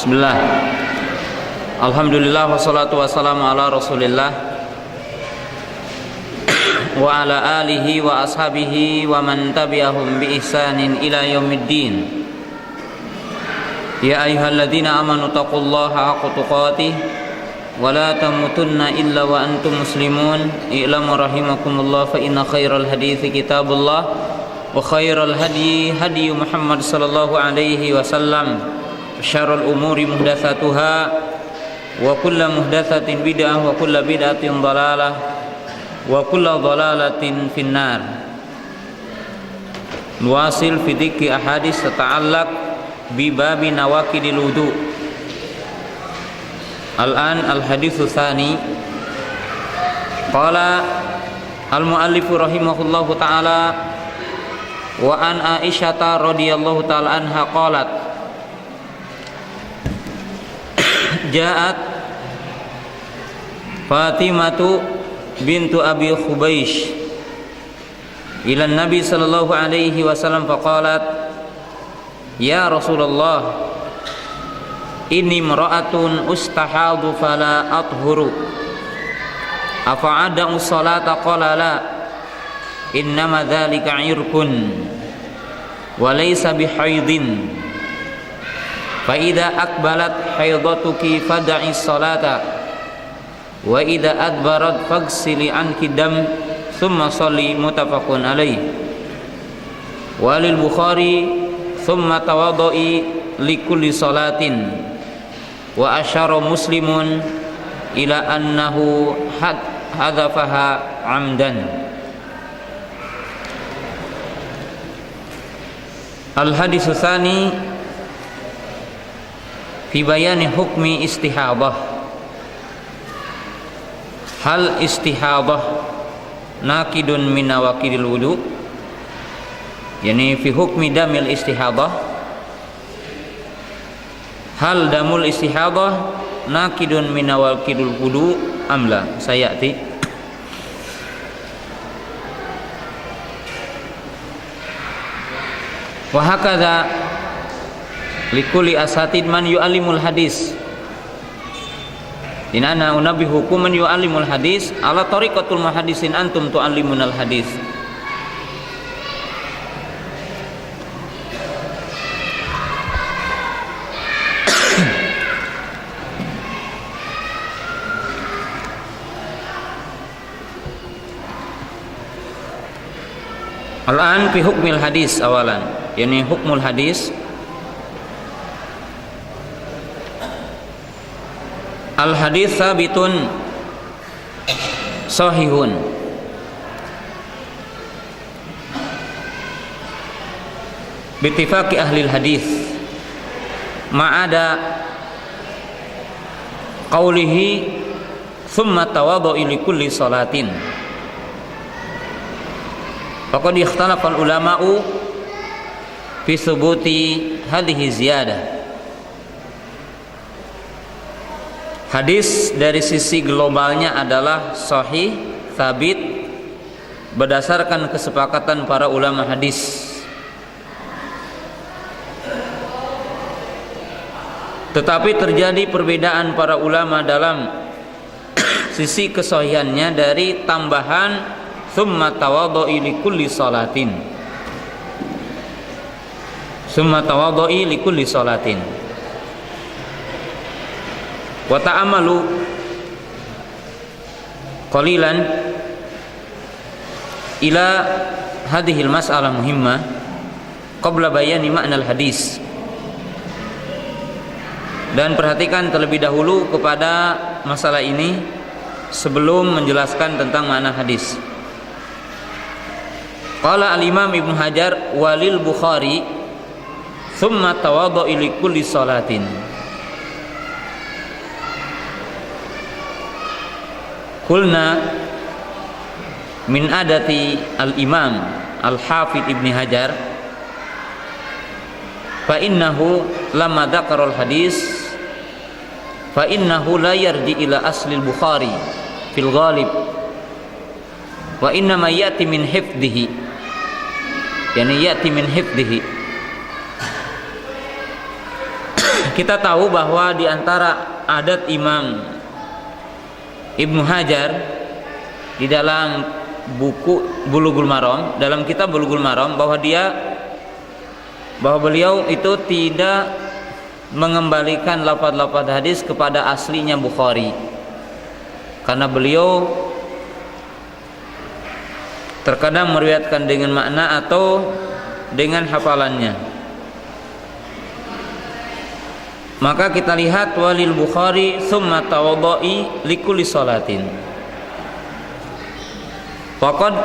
Bismillah. Alhamdulillah wassalatu wassalamu ala Rasulillah wa ala alihi wa ashabihi wa man tabi'ahum bi ihsanin ila yaumiddin. Ya ayyuhalladzina amanu taqullaha haqqa tuqatih wa la tamutunna illa wa antum muslimun. I'lamu rahimakumullah fa inna khairal hadithi kitabullah wa khairal hadyi hadyu Muhammad sallallahu alaihi wasallam. Syarrul umuri muhdatsatuha wa kullu muhdatsatin bid'ah wa kullu bid'atin dhalalah wa kullu dhalalatin finnar. Nuwasil fi dzikri ahadits tata'allaq bi babi nawaqidil wudu. Al-an al-haditsu tsani. Qala al-muallif rahimahullahu ta'ala wa an Aisyah radhiyallahu ta'ala anha qalat Ja'at Fatimatu bintu Abi Khubaysh ila Nabi sallallahu alaihi wasallam faqalat Ya Rasulullah inni imra'atun ustahadu fala athuru afa'ada'u salata qala la innama dzalika 'irqun wa laysa bihaidin fa idza aqbalat haidatuki fad'i salata wa idza adbarat faghsili anki dam thumma shalli. Muttafaqun alaih. Walil Bukhari thumma tawadda'i likulli salatin wa asyara Muslimun ila annahu hadzafaha 'amdan. Al-haditsu tsani fi bayani hukmi istihadah. Hal istihadah nakidun min nawaqidil wudu, yani fi hukmi damil istihadah. Hal damul istihadah nakidun min nawaqidil wudu amla sayati. Wa hakadha likulli asatid man yu'allimul hadis. Inana unabbihukum man yu'allimul hadis ala tariqatul muhaddisin antum tu'allimunal hadis. Al-an fi hukmil hadis awalan, yani hukmul hadis. Al-hadits sabitun sahihun bittifaqi ahli hadis ma'ada qawlihi thumma tawaddu'i likulli salatin. Faqad ikhtalafa al-ulama'u fi thubuti hadhihi ziyadah. Hadis dari sisi globalnya adalah sahih, sabit berdasarkan kesepakatan para ulama hadis. Tetapi terjadi perbedaan para ulama dalam sisi kesahihannya dari tambahan summa tawaddu'i likulli salatin. Summa tawaddu'i likulli salatin. Wa ta'amalu qalilan ila hadhil mas'alah muhimmah qabla bayani ma'nal hadis. Dan perhatikan terlebih dahulu kepada masalah ini sebelum menjelaskan tentang makna hadis. Qala al-Imam Ibnu Hajar walil Bukhari thumma tawaddu'i likulli salatin. Qulna min adati al-Imam al-Hafidh Ibnu Hajar fa innahu lamma dzakara al-hadis fa innahu la yarji ila asli al-Bukhari fil ghalib wa inna ma ya'ti min hifdhihi, yani ya'ti min hifdhihi kita tahu bahwa di antara adat Imam Ibnu Hajar di dalam buku Bulughul Maram, dalam kitab Bulughul Maram, bahwa beliau itu tidak mengembalikan lafaz-lafaz hadis kepada aslinya Bukhari, karena beliau terkadang meriwayatkan dengan makna atau dengan hafalannya. Maka kita lihat walil Bukhari summa tawaddu'i likulli salatin. Faqad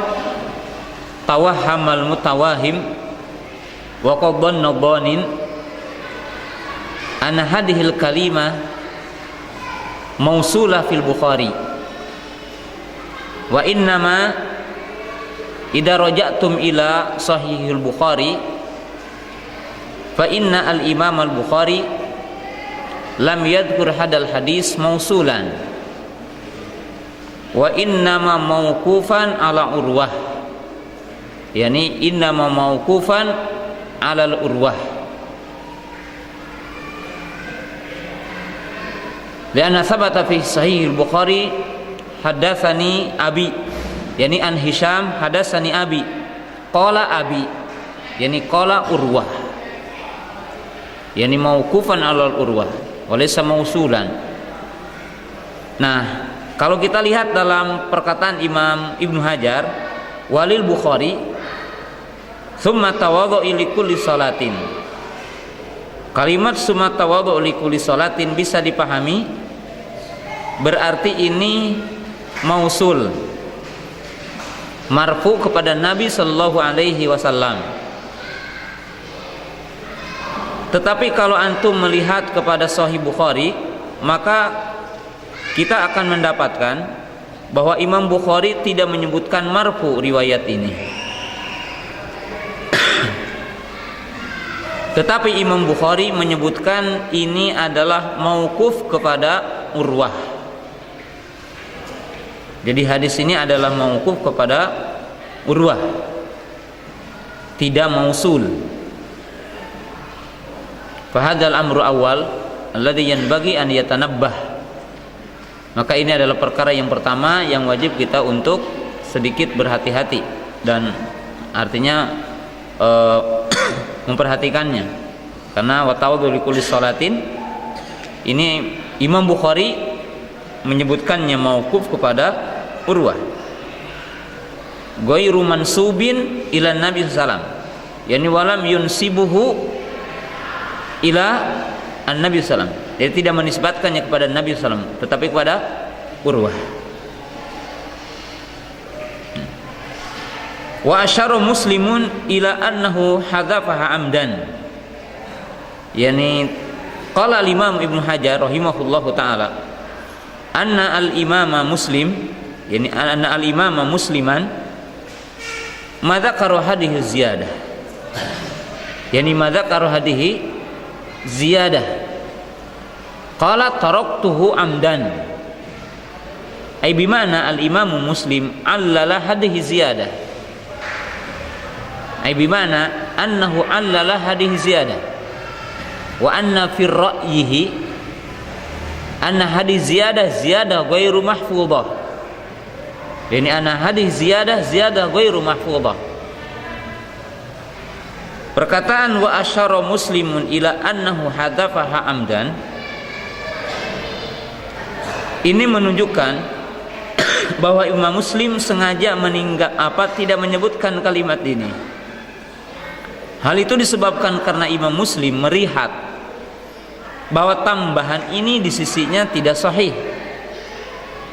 tawahhamal mutawahhim wa qad dhanna dhanin anna hadhil kalimah mausulah fil Bukhari wa innama idza raja'tum ila sahihil Bukhari fa inna al imam al Bukhari lam yadhkur hadal hadis mausulan wa innama mauqufan ala urwah, yani innama mauqufan ala urwah, lianna sabata fi sahih al-Bukhari hadatsani abi, yani an Hisham hadatsani abi qala abi, yani qala urwah, yani mauqufan ala urwah walaysa mausulan. Nah, kalau kita lihat dalam perkataan Imam Ibnu Hajar, walil Bukhari summa tawaddu'i likulli salatin, kalimat summa tawaddu'i likulli salatin bisa dipahami berarti ini mausul, marfu kepada Nabi sallallahu alaihi wasallam. Tetapi kalau antum melihat kepada Sahih Bukhari, maka kita akan mendapatkan bahwa Imam Bukhari tidak menyebutkan marfu riwayat ini. Tetapi Imam Bukhari menyebutkan ini adalah mauquf kepada Urwah. Jadi hadis ini adalah mauquf kepada Urwah, tidak mausul. Fahadzal amru awal alladzi yanbaghi an yatanabbah. Maka ini adalah perkara yang pertama yang wajib kita untuk sedikit berhati-hati dan artinya memperhatikannya. Karena wa tawaddu likulli salatin ini Imam Bukhari menyebutkannya mauquf kepada Urwah. Ghairu mansubin ila Nabi sallallahu alaihi wasallam, yani walam yunsibuhu ila an-Nabi sallam. Dia tidak menisbatkannya kepada Nabi sallam, tetapi kepada Urwah. Wa asyara Muslimun ila annahu hadzafaha amdan. Yani qala al-Imam Ibnu Hajar rahimahullahu taala anna al-imama Muslim, yani anna al-imama Musliman ma dzakara hadhihi ziyadah. Yani ma dzakara hadhihi ziyadah qala taraktuhu amdan, ay bimana al-imamu Muslim allala hadhihi ziyadah, ay bimana annahu allala hadhihi ziyadah wa anna fi ra'yihi anna hadhihi ziyadah ghairu mahfudhah, yani anna hadhihi ziyadah ghairu mahfudhah. Perkataan wa asyara Muslimun ila annahu hadzafaha amdan ini menunjukkan bahwa Imam Muslim sengaja tidak menyebutkan kalimat ini. Hal itu disebabkan karena Imam Muslim melihat bahwa tambahan ini di sisinya tidak sahih.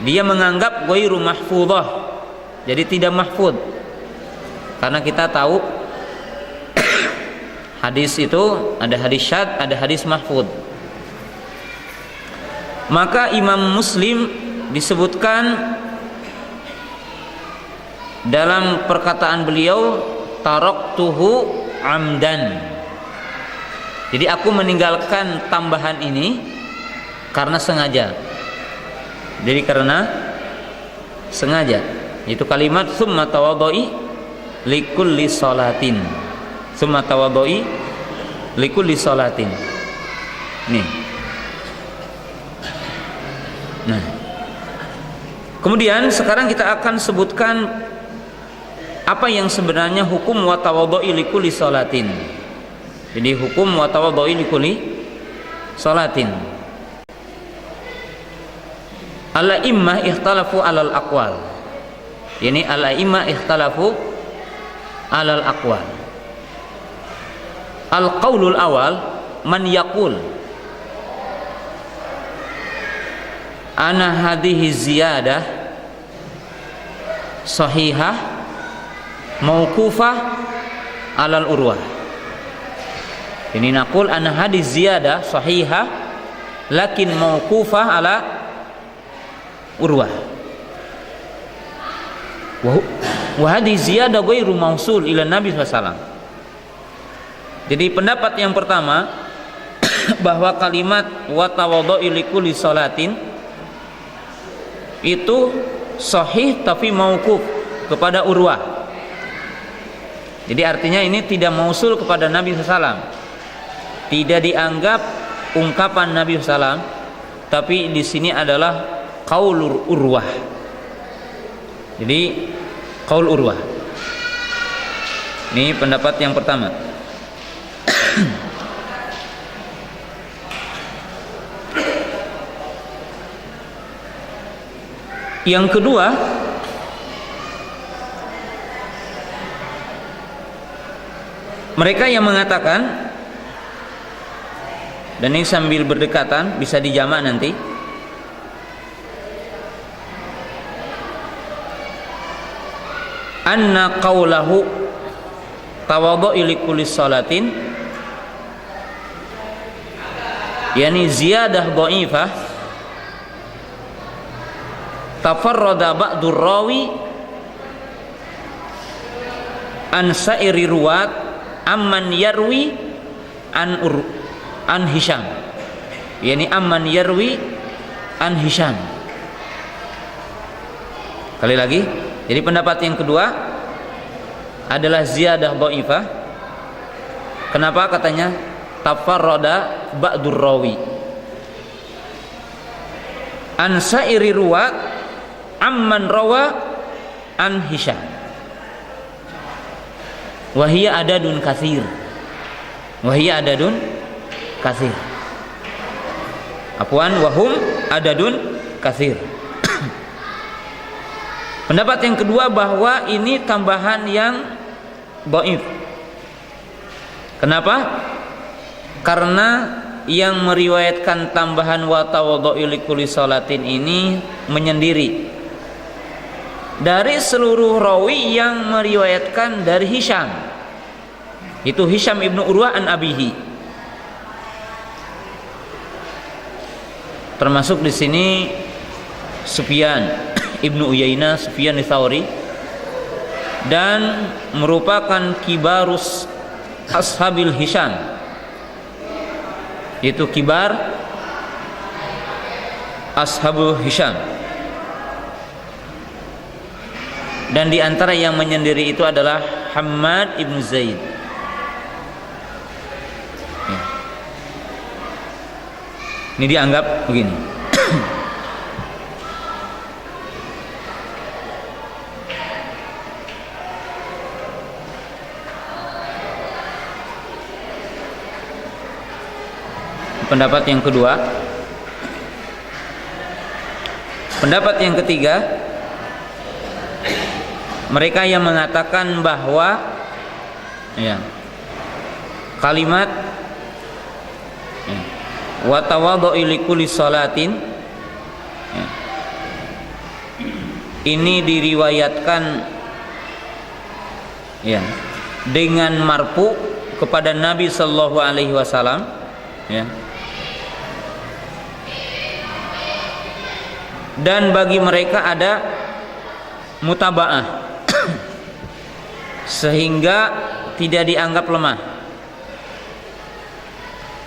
Dia menganggap ghairu mahfudhah, jadi tidak mahfud. Karena kita tahu hadis itu ada hadis syadz, ada hadis mahfud. Maka Imam Muslim disebutkan dalam perkataan beliau taraktuhu amdan. Jadi aku meninggalkan tambahan ini karena sengaja. Jadi karena sengaja. Itu kalimat summa tawaddu'i likulli salatin. Summa tawaddu'i likulli salatin. Nih. Nah, kemudian sekarang kita akan sebutkan apa yang sebenarnya hukum wa tawaddu'i likulli sholatin. Jadi hukum wa tawaddu'i likulli sholatin. Al-a'immah ikhtalafu alal aqwal. Yani al-a'immah ikhtalafu alal aqwal. Al-qaulul awal man yaqul ana hadhihi ziyadah sahihah mauqufah alal urwah. Ini naqul ana hadhihi ziyadah sahihah lakin mauqufah ala urwah. Wa hadhihi ziyadah ghairu mausul ila Nabi sallallahu. Jadi pendapat yang pertama bahwa kalimat wa tawaddu'i likulli sholatin itu sahih tapi mauquf kepada urwah. Jadi artinya ini tidak mausul kepada Nabi SAW, tidak dianggap ungkapan Nabi SAW, tapi di sini adalah qaulur urwah. Jadi qaul urwah. Ini pendapat yang pertama. Yang kedua, mereka yang mengatakan, dan ini sambil berdekatan bisa dijamak nanti, anna qaulahu tawaddu'i likulli sholatin, yani ziyadah dhaifah tafarrada ba'dur rawi an sa'iri ruwat amman yarwi an Hisham, yani amman yarwi an Hisham. Kali lagi, jadi pendapat yang kedua adalah ziyadah dhaifah. Kenapa katanya tafarrada ba'dur rawi an sa'iri ruwat amman rawa an Hisham wa hiya adadun katsir, wa hiya adadun katsir, afwan wa hum adadun katsir. Pendapat yang kedua bahwa ini tambahan yang dhaif. Kenapa? Karena yang meriwayatkan tambahan wa tawaddu'i likulli sholatin ini menyendiri dari seluruh rawi yang meriwayatkan dari Hisham, itu Hisham ibnu Urwah an abihi. Termasuk di sini Sufyan ibnu Uyainah, Sufyan Ats-Tsauri, dan merupakan kibarus ashabil Hisham, itu kibar ashabul Hisham. Dan di antara yang menyendiri itu adalah Hammad ibn Zaid. Ya. Ini dianggap begini. Pendapat yang kedua. Pendapat yang ketiga, mereka yang mengatakan bahwa ya, kalimat ya, wa tawaddu'i likulli sholatin ya, ini diriwayatkan ya dengan marfu kepada Nabi sallallahu alaihi wasallam ya. Dan bagi mereka ada mutaba'ah sehingga tidak dianggap lemah.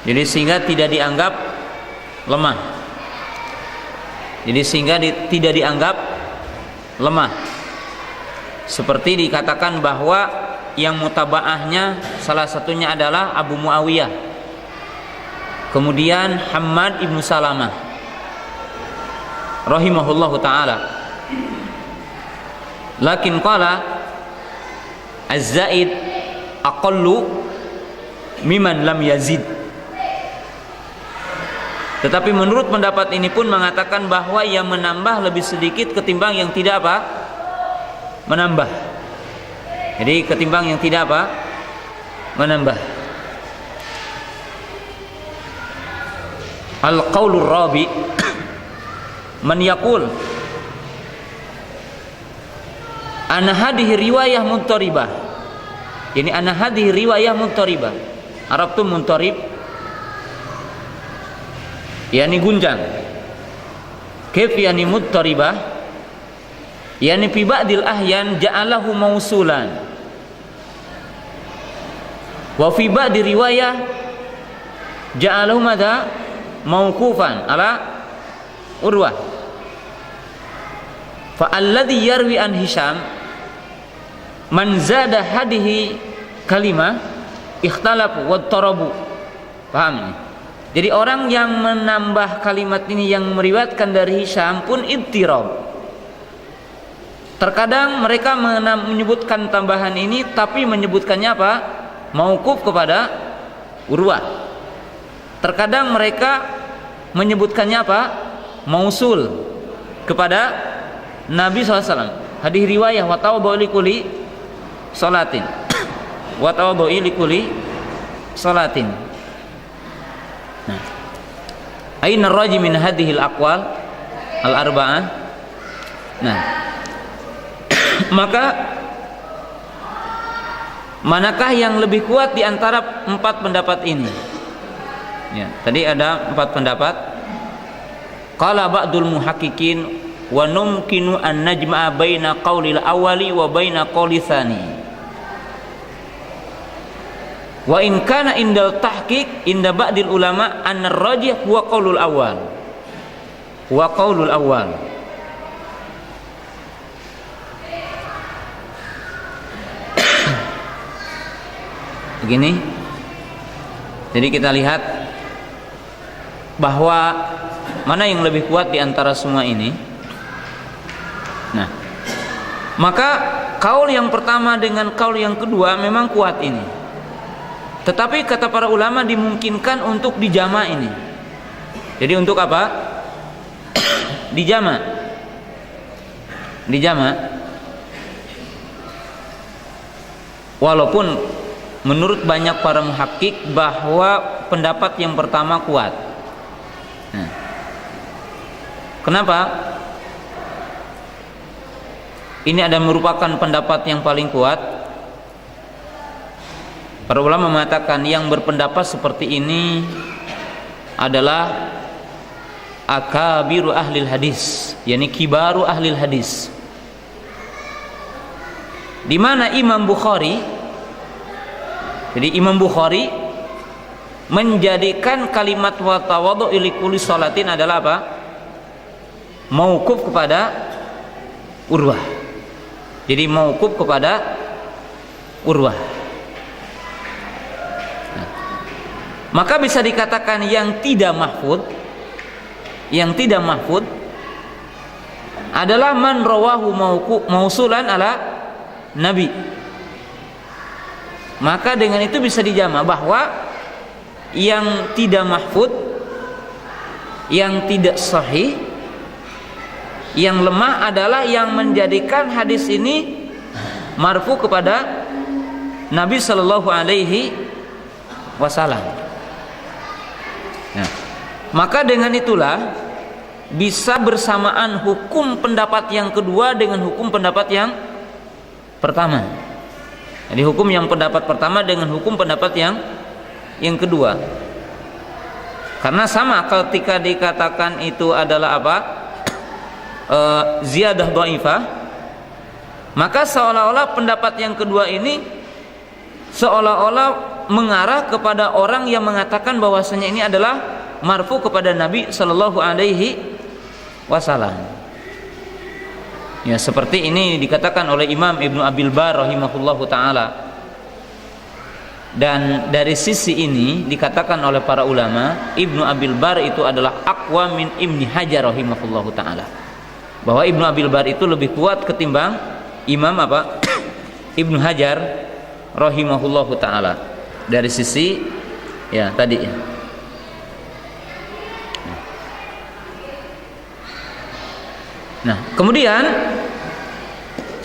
Jadi sehingga tidak dianggap lemah. Jadi sehingga tidak dianggap lemah. Seperti dikatakan bahwa yang mutaba'ahnya salah satunya adalah Abu Muawiyah, kemudian Hammad ibnu Salamah, rahimahullahu taala. Lakin qala az-zaid aqallu mimman lam yazid. Tetapi menurut pendapat ini pun mengatakan bahwa yang menambah lebih sedikit ketimbang yang tidak apa? Menambah. Jadi ketimbang yang tidak apa? Menambah. Al-qaulur rabi man yaqul ana hadhihi riwayah muntaribah. Yani ana hadhihi riwayah muntaribah. Arab tu muntarib yani gunjang. Kaif yani muntaribah? Yani fi ba'dil ahyan ja'alahu mausulan. Wa fi ba'di riwayah ja'alahu madha mauqufan ala Urwah. Fa alladhi yarwi an Hisham man zada hadihi kalimah ikhtalafu wa tarabu. Paham ini? Jadi orang yang menambah kalimat ini yang meriwayatkan dari Hisham pun ittirab. Terkadang mereka menyebutkan tambahan ini tapi menyebutkannya apa? Mauquf kepada Urwah. Terkadang mereka menyebutkannya apa? Mausul kepada Nabi SAW. Hadis riwayah wa tawadhu likulli salatin. Wa tawadhu likulli salatin. Nah, aina ar-raji min hadhihi al-aqwal al-arba'ah? Nah, maka manakah yang lebih kuat di antara 4 pendapat ini? Ya, tadi ada 4 pendapat. Qala ba'dul muhaqqiqin wa numkinu an najma'a baina qaulil awwali wa baina qauli tsani. Wa in kana indal tahqiq inda ba'dil ulama an ar-rajih huwa qaulul awwal. Wa qaulul awwal. Begini. Jadi kita lihat bahwa mana yang lebih kuat di antara semua ini. Nah, maka kaul yang pertama dengan kaul yang kedua memang kuat ini. Tetapi kata para ulama dimungkinkan untuk dijama ini. Jadi untuk apa? Dijama. Dijama. Walaupun menurut banyak para muhakkik bahwa pendapat yang pertama kuat. Nah, kenapa? Ini ada merupakan pendapat yang paling kuat. Para ulama mengatakan yang berpendapat seperti ini adalah akabiru ahlil hadis, yakni kibaru ahlil hadis. Di mana Imam Bukhari, jadi Imam Bukhari menjadikan kalimat wa tawadhu li kulli salatin adalah apa? Mauquf kepada Urwah. Jadi mauquf kepada Urwah. Nah, maka bisa dikatakan yang tidak mahfud, adalah man rawahu mausulan ala Nabi. Maka dengan itu bisa dijama bahwa yang tidak mahfud, yang tidak sahih, yang lemah adalah yang menjadikan hadis ini marfu kepada Nabi sallallahu alaihi wasallam. Nah, maka dengan itulah bisa bersamaan hukum pendapat yang kedua dengan hukum pendapat yang pertama. Jadi hukum yang pendapat pertama dengan hukum pendapat yang kedua. Karena sama ketika dikatakan itu adalah apa? Ziyadah dhaifah, maka seolah-olah pendapat yang kedua ini seolah-olah mengarah kepada orang yang mengatakan bahwasanya ini adalah marfu kepada Nabi sallallahu alaihi wasallam. Ya, seperti ini dikatakan oleh Imam Ibnu Abil Bar rahimahullahu taala. Dan dari sisi ini dikatakan oleh para ulama, Ibnu Abil Bar itu adalah aqwa min Ibnu Hajar rahimahullahu taala. Bahwa Ibnu Abil Bar itu lebih kuat ketimbang Imam apa? Ibnu Hajar rahimahullahu taala. Dari sisi ya tadi ya. Nah, kemudian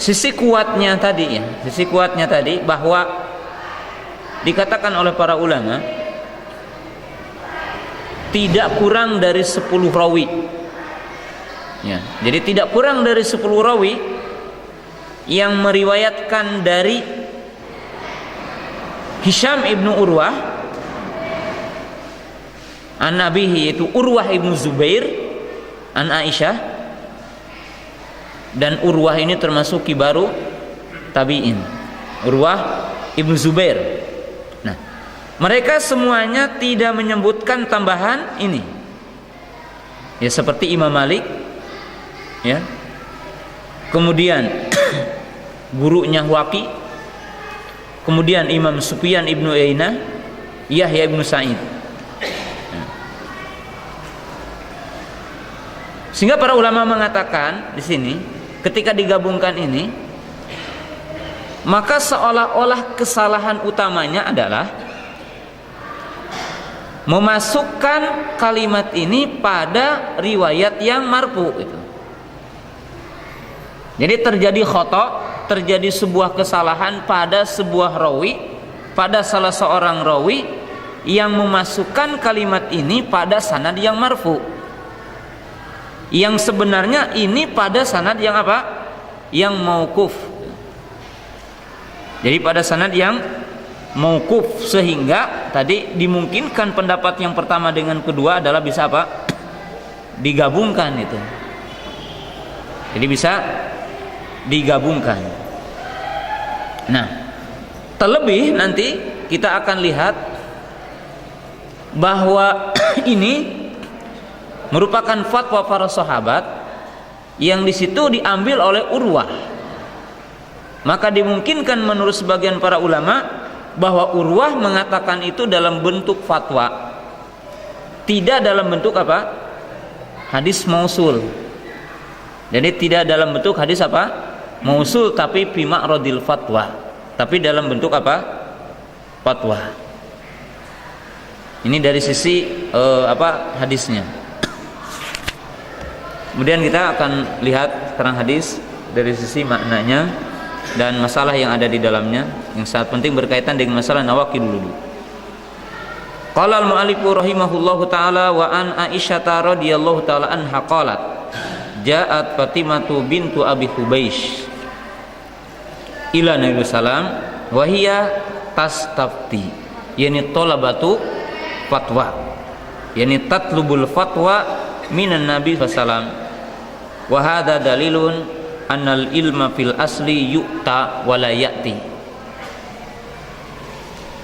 sisi kuatnya tadi ya, sisi kuatnya tadi bahwa dikatakan oleh para ulama tidak kurang dari 10 rawi ya, jadi tidak kurang dari 10 rawi yang meriwayatkan dari Hisham ibnu Urwah an abihi, yaitu Urwah ibnu Zubair an Aisyah, dan Urwah ini termasuk kibaru tabi'in, Urwah ibnu Zubair. Nah, mereka semuanya tidak menyebutkan tambahan ini. Ya, seperti Imam Malik, ya. Kemudian gurunya Waqi, kemudian Imam Sufyan ibnu Uyainah, Yahya ibnu Sa'id. Sehingga para ulama mengatakan di sini, ketika digabungkan ini, maka seolah-olah kesalahan utamanya adalah memasukkan kalimat ini pada riwayat yang marfu itu. Jadi terjadi khata, terjadi sebuah kesalahan pada sebuah rawi, pada salah seorang rawi yang memasukkan kalimat ini pada sanad yang marfu. Yang sebenarnya ini pada sanad yang apa? Yang mauquf. Jadi pada sanad yang mauquf, sehingga tadi dimungkinkan pendapat yang pertama dengan kedua adalah bisa apa? Digabungkan itu. Jadi bisa digabungkan. Nah, terlebih nanti kita akan lihat bahwa ini merupakan fatwa para sahabat yang di situ diambil oleh Urwah. Maka dimungkinkan menurut sebagian para ulama bahwa Urwah mengatakan itu dalam bentuk fatwa, tidak dalam bentuk apa? Hadis mausul. Jadi tidak dalam bentuk hadis apa? Mausul, tapi fi ma'radil fatwa, tapi dalam bentuk apa? Fatwa. Ini dari sisi hadisnya. Kemudian kita akan lihat sekarang hadis dari sisi maknanya dan masalah yang ada di dalamnya yang sangat penting berkaitan dengan masalah nawaqid dulu. Qala al-mu'allif rahimahullahu taala wa an Aisyah radhiyallahu taala anha qalat ja'at Fatimatu bintu Abi Hubaysh ila Nabi sallam wa hiya tastafti, yani talabatu fatwa, yani tatlubul fatwa minan Nabi sallam, wa hadza dalilun annal ilma fil asli yu'ta wa la ya'ti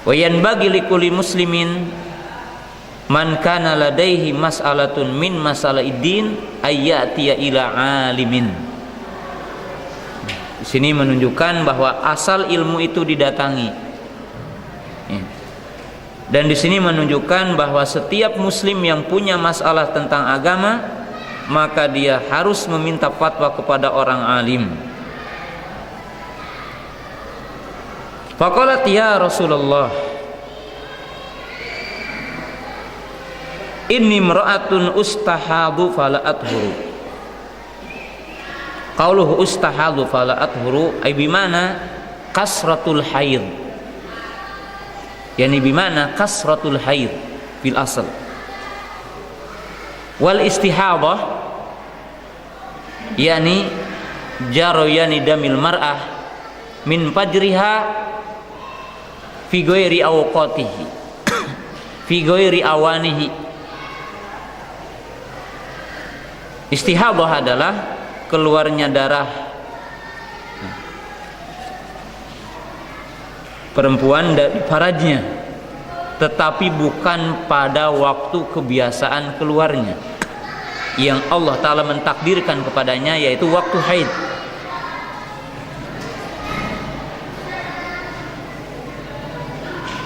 wa yanbaghi likulli muslimin man kana ladaihi mas'alatun min masala'iddin ayyatiya ila alimin. Di sini menunjukkan bahwa asal ilmu itu didatangi. Dan di sini menunjukkan bahwa setiap muslim yang punya masalah tentang agama maka dia harus meminta fatwa kepada orang alim. Faqalat ya Rasulullah inni imra'atun ustahadu fala athuru. Qauluhu ustahadu fala athuru ay bimana kasratul haid, yani bimana kasratul haid fil asal. Wal istihadah yani jarayani damil mar'ah min fajriha fi ghairi awqatihi fi ghairi awanihi. Istihadah adalah keluarnya darah perempuan dari farajnya, tetapi bukan pada waktu kebiasaan keluarnya yang Allah Ta'ala mentakdirkan kepadanya, yaitu waktu haid.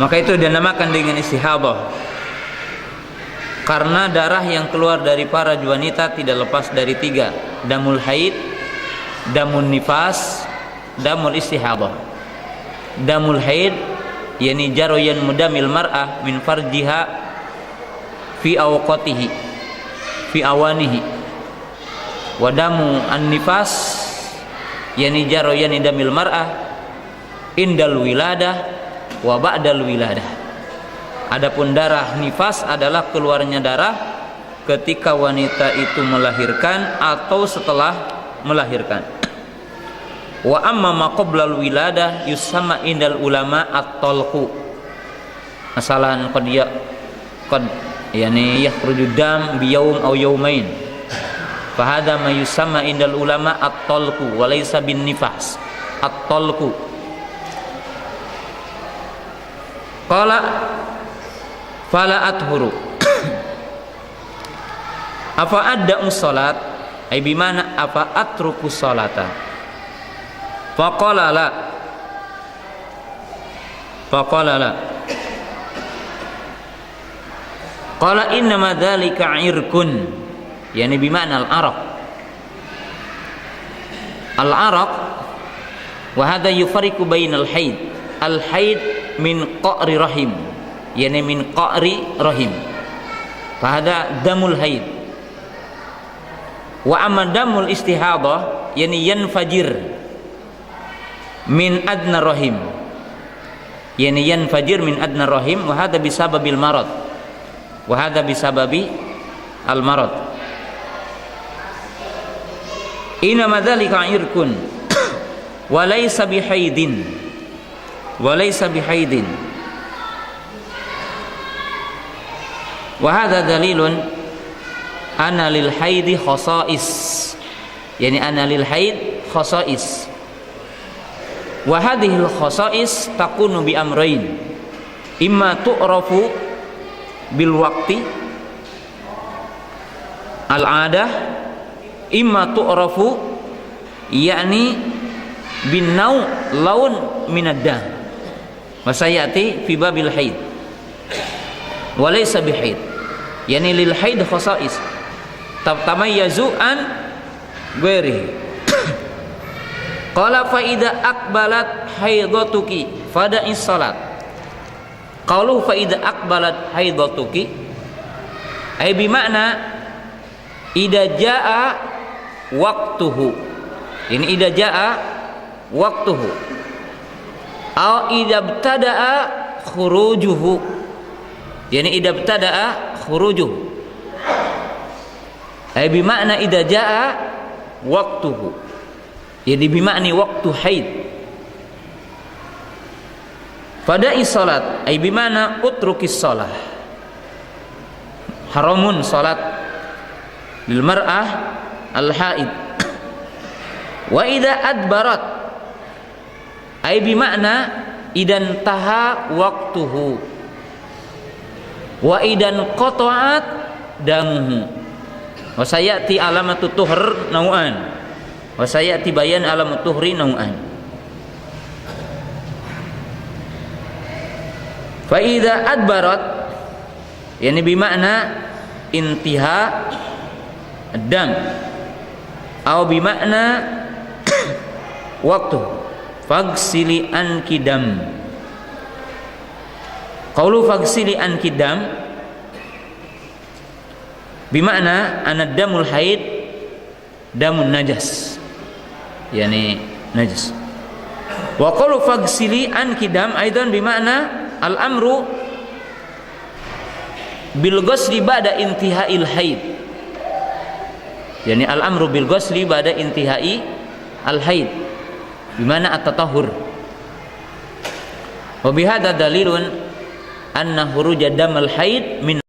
Maka itu dinamakan dengan istihadah. Karena darah yang keluar dari para wanita tidak lepas dari 3: damul haid, damun nifas, damul istihadah. Damul haid yani jaroyan mudamil mar'ah min farjiha fi awqatihi fi awanihi. Wa damu an-nifas yani jaroyan damil mar'ah indal wiladah wa ba'dal wiladah. Adapun darah nifas adalah keluarnya darah ketika wanita itu melahirkan atau setelah melahirkan. Wa amma ma qablal wiladah yusamma indal ulama at-talqu. Masalan qad yani yakhruju dam bi yaum aw yaumain. Fa hadha ma yusamma indal ulama at-talqu wa laysa bin nifas. At-talqu. Qala fala athuru. Apa adda salat? Ai bimana apa atruku salata? Faqala la. Faqala la. Qala inna ma dzalika irkun. Yani bimana al-araq. Al-araq wa hadha yufariqu bainal haid. Al-haid min qa'ri rahim. Yani min qa'ri rahim. Fa hadha damul haid. Wa amma damul istihadah yani yanfajir min adna rahim, yani yanfajir min adna rahim, wa hadha bisababil marad, wa hadha bisababi al marad. Inna madzalika irkun wa laysa bihaidin, wa laysa bihaidin. Wa hadha dalilun anna lil haidi khasa'is, yani anna lil haid khasa'is. Wa hadhil khasa'is takunu bi amrayn, imma tu'rafu bil waqti al 'adah, imma tu'rafu yakni bin naw laun minad dam. Wa sayati fi babil haid wa laysa bi haid, yani lil haid khasa'is tamayyazu an ghairihi. Qala fa idza aqbalat haidatuki fada'is salat. Qalu fa idza aqbalat haidatuki ay bi makna idza jaa waqtuhu. Ini idza jaa waqtuhu. Au idza ibtada'a khurujuhu. Yani idza ibtada'a khurujuhu. Ay bi makna idza jaa waqtuhu. Jadi bimakni waktu haid. Fada'i salat ay bimana utrukis salah. Haramun salat lil mar'ah al haid. Wa idza adbarat ay bimakna idan taha waqtuhu. Wa idan qata'at damuhu. Wa sayati alamatu tuhur nau'an. Wa sayati bayan alam tuhri nau'an. Fa idza adbarat yani bimakna intiha ad-dam atau bimakna waktu fagsili anki dam. Qaulu fagsili anki dam bimakna anad damul haid damun najas, yani najis. Wa qalu fagsili anki dam aidan bimakna al-amru bil ghusli ba'da intihai al-haid, yani al-amru bil ghusli ba'da intihai al-haid bimana at-tatahhur. Wa bihadza dalilun anna huruj dam al-haid min